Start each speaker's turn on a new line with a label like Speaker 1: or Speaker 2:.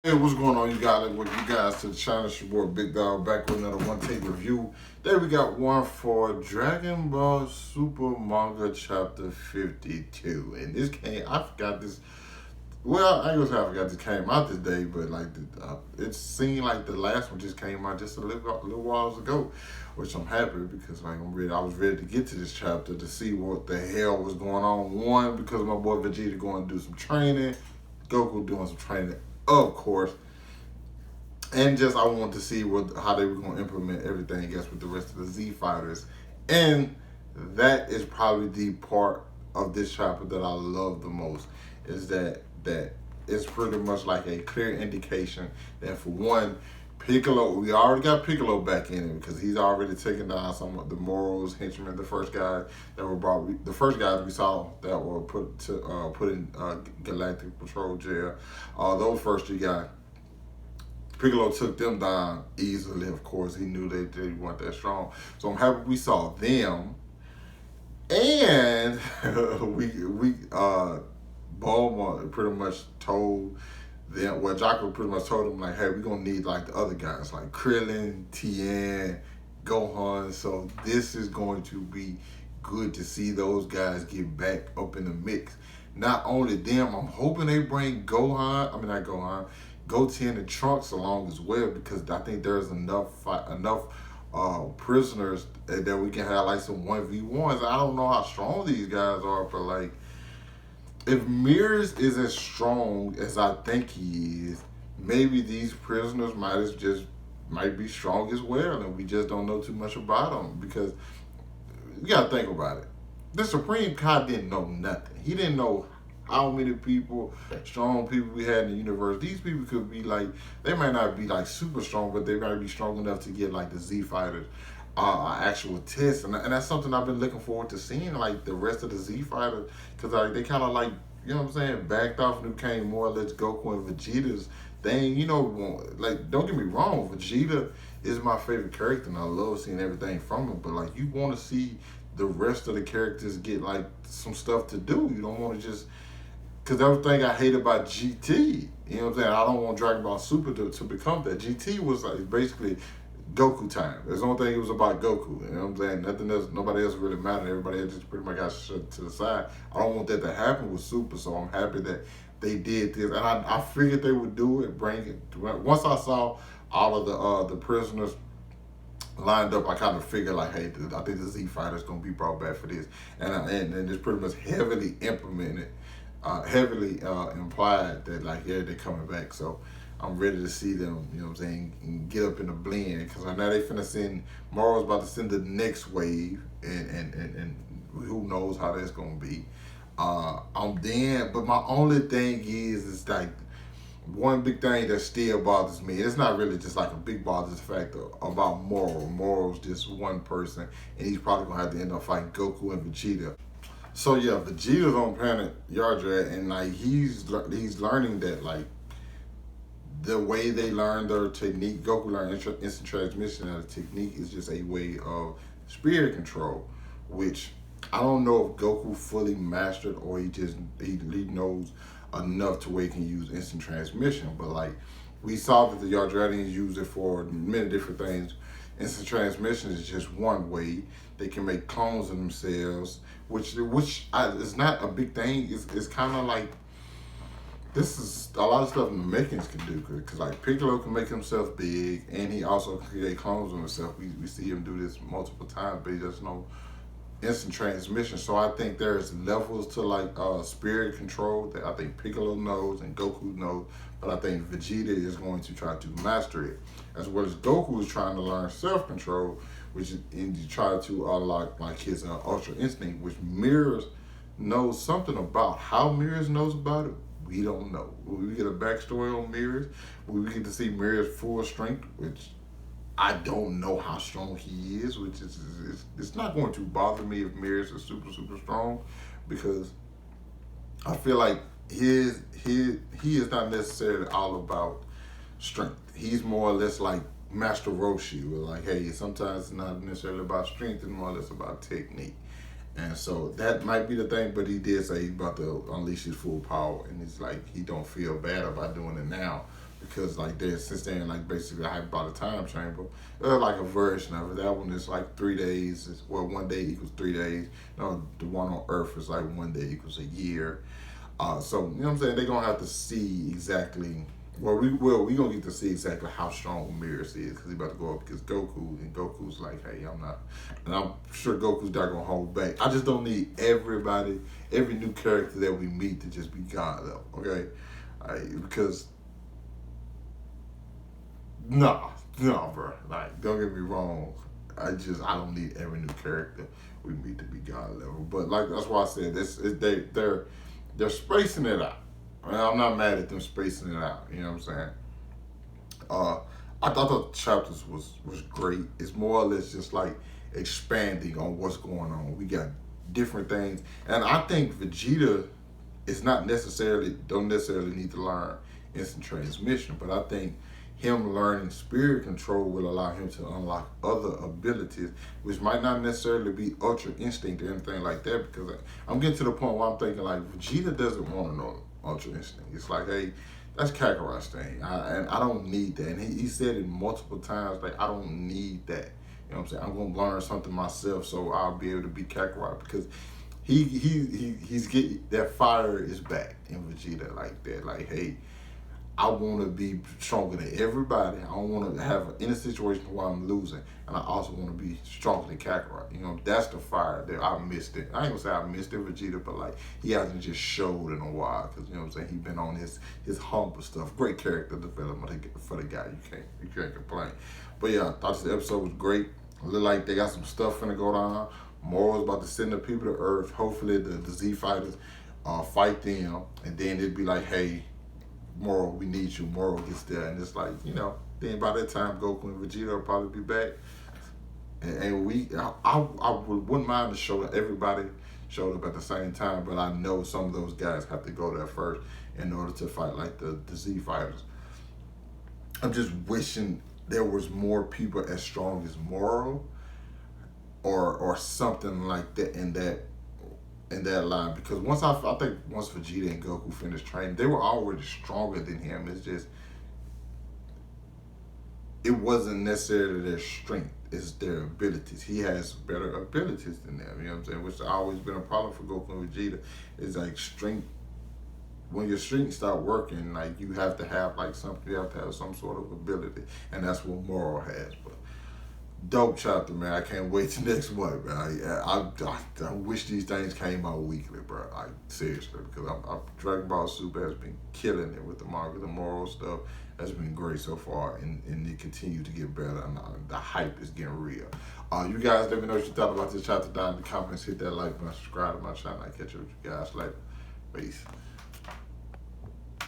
Speaker 1: Hey, what's going on, you guys? Welcome you guys to the channel. It's your boy Big Dog back with another one take review. Today we got one for Dragon Ball Super Manga Chapter 52. And this came, I forgot this. Well, I ain't gonna say I forgot this came out today, but like it seemed like the last one just came out just a little while ago, which I'm happy because like I was ready to get to this chapter to see what the hell was going on. One, because my boy Vegeta going to do some training, Goku doing some training, of course, and just I wanted to see how they were going to implement everything, I guess, with the rest of the Z fighters, and that is probably the part of this chapter that I love the most. Is that it's pretty much like a clear indication that for one, Piccolo, we already got Piccolo back in it because he's already taken down some of the Moros, henchmen, the first guys that were brought, the first guys we saw that were put in Galactic Patrol jail. Those first two guys, Piccolo took them down easily. Of course, he knew they weren't that strong. So I'm happy we saw them, and we Bulma pretty much told them, well, Jocko pretty much told them, like, hey, we're going to need, like, the other guys, like Krillin, Tien, Gohan. So this is going to be good to see those guys get back up in the mix. Not only them, I'm hoping they bring Goten and Trunks along as well, because I think there's enough prisoners that we can have, like, some 1v1s. I don't know how strong these guys are, but, like, if Mirrors is as strong as I think he is, maybe these prisoners might be strong as well, and we just don't know too much about them. Because you gotta think about it. The Supreme Kai didn't know nothing. He didn't know how many strong people we had in the universe. These people could be like, they might not be like super strong, but they might be strong enough to get like the Z fighters actual test, and that's something I've been looking forward to seeing, like the rest of the Z fighters, because like they kind of, like, you know what I'm saying, backed off and became more or less Goku and Vegeta's thing. You know, like, don't get me wrong, Vegeta is my favorite character and I love seeing everything from him, but like you want to see the rest of the characters get like some stuff to do. You don't want to just, because everything I hate about GT, you know what I'm saying, I don't want Dragon Ball Super to become that. GT was like basically Goku time. That's the only thing it was about Goku. You know what I'm saying? Nothing else, nobody else really mattered. Everybody else just pretty much got shut to the side. I don't want that to happen with Super, so I'm happy that they did this. And I figured they would do it, bring it. Once I saw all of the prisoners lined up, I kind of figured, like, hey, I think the Z fighter's gonna be brought back for this. And it's pretty much heavily implemented, heavily implied that, like, yeah, they're coming back. So I'm ready to see them, you know what I'm saying, and get up in the blend, because I know they finna send, Moro's about to send the next wave, and who knows how that's gonna be. But my only thing is like, one big thing that still bothers me, it's not really just like a big bother, is the fact about Moro. Moro's just one person, and he's probably gonna have to end up fighting Goku and Vegeta. So yeah, Vegeta's on planet Yardrat, and like he's learning that, like, the way they learn their technique, Goku learned instant transmission, and the technique is just a way of spirit control, which I don't know if Goku fully mastered, or he knows enough to where he can use instant transmission. But like, we saw that the Yardratians use it for many different things. Instant transmission is just one way. They can make clones of themselves, which is not a big thing. It's kind of like, this is a lot of stuff Mexicans can do, because like Piccolo can make himself big, and he also can create clones of himself. We see him do this multiple times, but he doesn't know instant transmission. So I think there's levels to like spirit control that I think Piccolo knows and Goku knows, but I think Vegeta is going to try to master it, as well as Goku is trying to learn self-control, which is to try to unlock like his ultra instinct, which Mirrors knows something about. How Mirrors knows about it, we don't know. Will we get a backstory on Mirrors? Will we get to see Mirrors' full strength, which I don't know how strong he is, which is it's not going to bother me if Mirrors is super, super strong, because I feel like he is not necessarily all about strength. He's more or less like Master Roshi, where like, hey, sometimes it's not necessarily about strength, it's more or less about technique. And so that might be the thing, but he did say he's about to unleash his full power, and it's like he don't feel bad about doing it now. because like they're since they're in like basically a hyperbolic time chamber. There's like a version of it. That one is like 3 days. Well, 1 day equals 3 days. No, the one on Earth is like 1 day equals a year. So you know what I'm saying? They're gonna have to see exactly. Well, we gonna get to see exactly how strong Mirrors is because he's about to go up against Goku, and Goku's like, hey, I'm not, and I'm sure Goku's not gonna hold back. I just don't need everybody, every new character that we meet to just be God level, okay? Because no, bro. Like, don't get me wrong. I don't need every new character we meet to be God level. But like that's why I said they're spacing it out. I'm not mad at them spacing it out. You know what I'm saying? Uh, I thought the chapters was great. It's more or less just like expanding on what's going on. We got different things, and I think Vegeta is not necessarily don't necessarily need to learn instant transmission, but I think him learning spirit control will allow him to unlock other abilities, which might not necessarily be ultra instinct or anything like that. Because I'm getting to the point where I'm thinking like Vegeta doesn't want to know ultra instinct. It's like, hey, that's Kakarot's thing, and I don't need that. And he said it multiple times, like I don't need that. You know what I'm saying? I'm gonna learn something myself, so I'll be able to be Kakarot because he's getting that fire is back in Vegeta like that. Like, hey, I want to be stronger than everybody. I don't want to have in a situation where I'm losing, and I also want to be stronger than Kakarot. You know, that's the fire that I missed it. I ain't gonna say I missed it, Vegeta, but like he hasn't just showed in a while because you know what I'm saying. He's been on his humble stuff. Great character development for the guy. You can't complain. But yeah, I thought this episode was great. It look like they got some stuff finna go down. Moro's about to send the people to Earth. Hopefully the Z fighters fight them, and then it'd be like, hey, Moro, we need you. Moro gets there, and it's like, you know, then by that time, Goku and Vegeta will probably be back. And wouldn't mind to show that everybody showed up at the same time, but I know some of those guys have to go there first in order to fight like the Z fighters. I'm just wishing there was more people as strong as Moro or something like that in that line, because I think once Vegeta and Goku finished training, they were already stronger than him. It's just it wasn't necessarily their strength; it's their abilities. He has better abilities than them. You know what I'm saying? Which has always been a problem for Goku and Vegeta. Is like strength. When your strength start working, like you have to have like something. You have to have some sort of ability, and that's what Moro has. But dope chapter, man. I can't wait till next month, man. I wish these things came out weekly, bro. Like, seriously, because Dragon Ball Super has been killing it with the manga. The Moro stuff has been great so far, and it continues to get better, and the hype is getting real. You guys let me know what you thought about this chapter down in the comments. Hit that like button, subscribe to my channel. I catch you with you guys later. Peace.